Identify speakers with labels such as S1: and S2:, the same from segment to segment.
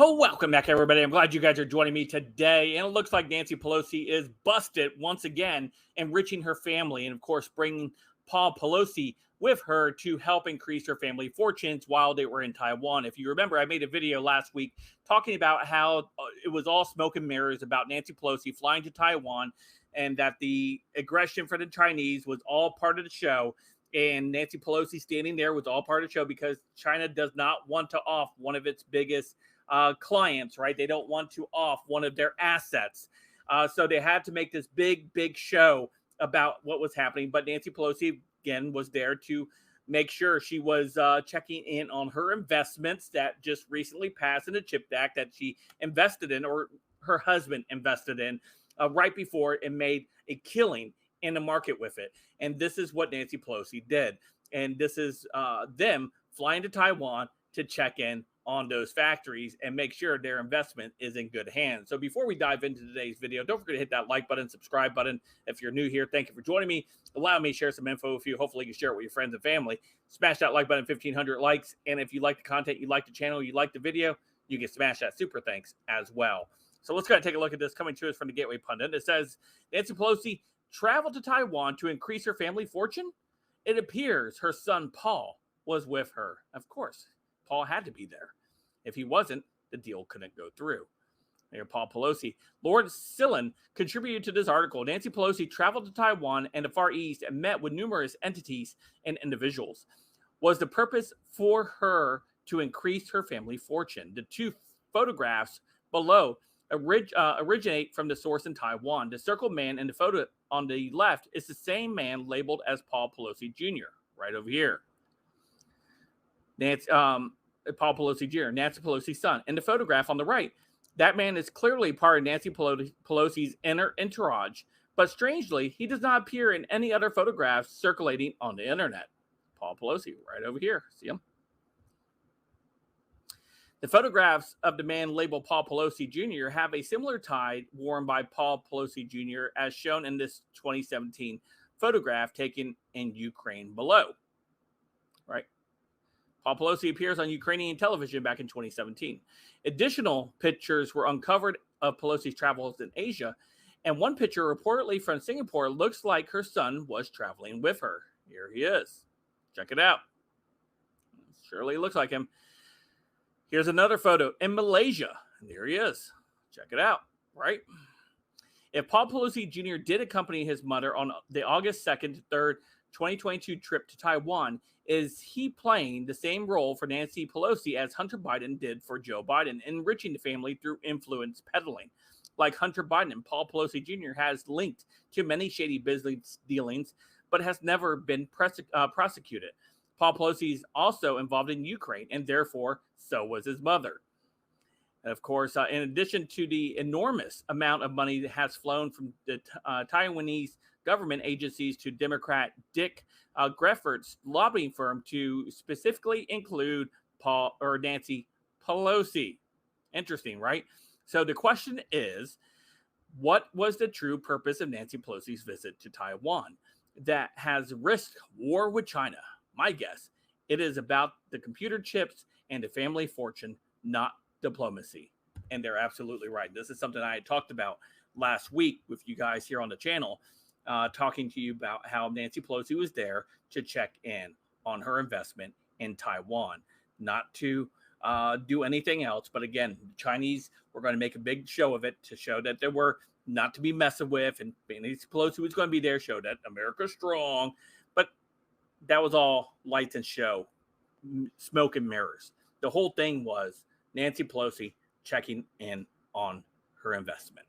S1: Oh, welcome back, everybody. I'm glad you guys are joining me today. And it looks like Nancy Pelosi is busted once again, enriching her family and, of course, bringing Paul Pelosi with her to help increase her family fortunes while they were in Taiwan. If you remember, I made a video last week talking about how it was all smoke and mirrors about Nancy Pelosi flying to Taiwan and that the aggression for the Chinese was all part of the show. And Nancy Pelosi standing there was all part of the show because China does not want to off one of its biggest clients, right? They don't want to off one of their assets. So they had to make this big show about what was happening. But Nancy Pelosi, again, was there to make sure she was checking in on her investments that just recently passed in the CHIP Act that she invested in, or her husband invested in, right before it made a killing in the market with it. And this is what Nancy Pelosi did. And this is them flying to Taiwan to check in on those factories and make sure their investment is in good hands. So before we dive into today's video, don't forget to hit that like button, subscribe button. If you're new here, thank you for joining me. Allow me to share some info with you. Hopefully you can share it with your friends and family. Smash that like button, 1,500 likes. And if you like the content, you like the channel, you like the video, you can smash that super thanks as well. So let's go ahead and take a look at this coming to us from the Gateway Pundit. It says, Nancy Pelosi traveled to Taiwan to increase her family fortune. It appears her son Paul was with her. Of course, Paul had to be there. If he wasn't, the deal couldn't go through. There, Paul Pelosi. Lord Sillen contributed to this article. Nancy Pelosi traveled to Taiwan and the Far East and met with numerous entities and individuals. Was the purpose for her to increase her family fortune? The two photographs below originate from the source in Taiwan. The circled man in the photo on the left is the same man labeled as Paul Pelosi Jr. right over here. Paul Pelosi Jr., Nancy Pelosi's son. In the photograph on the right, that man is clearly part of Nancy Pelosi's inner entourage, but strangely, he does not appear in any other photographs circulating on the internet. Paul Pelosi, right over here. See him? The photographs of the man labeled Paul Pelosi Jr. have a similar tie worn by Paul Pelosi Jr. as shown in this 2017 photograph taken in Ukraine below. Right? Paul Pelosi appears on Ukrainian television back in 2017. Additional pictures were uncovered of Pelosi's travels in Asia, and one picture reportedly from Singapore looks like her son was traveling with her. Here he is. Check it out. Surely looks like him. Here's another photo in Malaysia. And there he is. Check it out, right? If Paul Pelosi Jr. did accompany his mother on the August 2nd to 3rd, 2022 trip to Taiwan, is he playing the same role for Nancy Pelosi as Hunter Biden did for Joe Biden, enriching the family through influence peddling? Like Hunter Biden, Paul Pelosi Jr. has linked to many shady business dealings, but has never been prosecuted. Paul Pelosi is also involved in Ukraine, and therefore, so was his mother. And of course, in addition to the enormous amount of money that has flown from the Taiwanese government agencies to Democrat Dick Greffert's lobbying firm to specifically include Paul or Nancy Pelosi. Interesting, right? So the question is, what was the true purpose of Nancy Pelosi's visit to Taiwan that has risked war with China? My guess, it is about the computer chips and the family fortune, not diplomacy. And they're absolutely right. This is something I had talked about last week with you guys here on the channel, talking to you about how Nancy Pelosi was there to check in on her investment in Taiwan, not to do anything else. But again, the Chinese were going to make a big show of it to show that they were not to be messing with, and Nancy Pelosi was going to be there, show that America's strong. But that was all lights and show, smoke and mirrors. The whole thing was Nancy Pelosi checking in on her investment.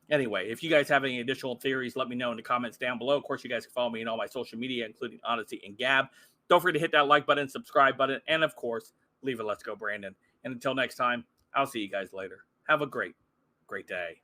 S1: Anyway, if you guys have any additional theories, let me know in the comments down below. Of course, you guys can follow me on all my social media, including Odysee and Gab. Don't forget to hit that like button, subscribe button, and of course, leave a Let's Go Brandon. And until next time, I'll see you guys later. Have a great day.